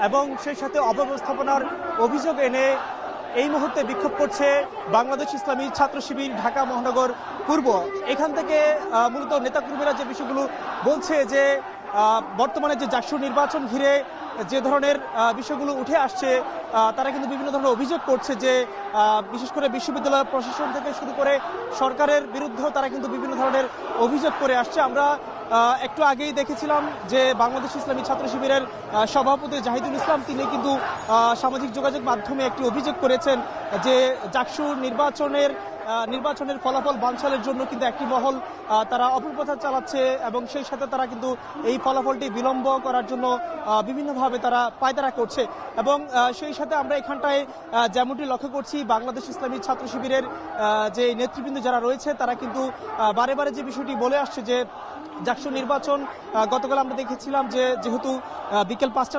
এবং সেই সাথে অব্যবস্থাপনার অভিযোগ এনে এই মুহূর্তে বিক্ষোভ করছে বাংলাদেশ ইসলামী ছাত্র শিবির ঢাকা মহানগর পূর্ব। এখান থেকে মূলত নেতাকর্মীরা যে বিষয়গুলো বলছে যে বর্তমানে যে জাকসু নির্বাচন ঘিরে যে ধরনের বিষয়গুলো উঠে আসছে, তারা কিন্তু বিভিন্ন ধরনের অভিযোগ করছে যে বিশেষ করে বিশ্ববিদ্যালয় প্রশাসন থেকে শুরু করে সরকারের বিরুদ্ধেও তারা কিন্তু বিভিন্ন ধরনের অভিযোগ করে আসছে। আমরা একটু আগেই দেখেছিলাম যে বাংলাদেশ ইসলামী ছাত্র শিবিরের সভাপতি জাহিদুল ইসলাম তিনি কিন্তু সামাজিক যোগাযোগ মাধ্যমে একটি অভিযোগ করেছেন যে জাকসু নির্বাচনের ফলাফল বানচালের জন্য কিন্তু একটি মহল তারা অপপ্রচার চালাচ্ছে এবং সেই সাথে তারা কিন্তু এই ফলাফলটি বিলম্ব করার জন্য বিভিন্নভাবে তারা পায়তারা করছে। এবং সেই সাথে আমরা এখানটায় যেমনটি লক্ষ্য করছি বাংলাদেশ ইসলামী ছাত্র শিবিরের যে নেতৃবৃন্দ যারা রয়েছে তারা কিন্তু বারে বারে যে বিষয়টি বলে আসছে যে জাকসু নির্বাচন গতকাল আমরা দেখেছিলাম যে যেহেতু বিকেল 5টা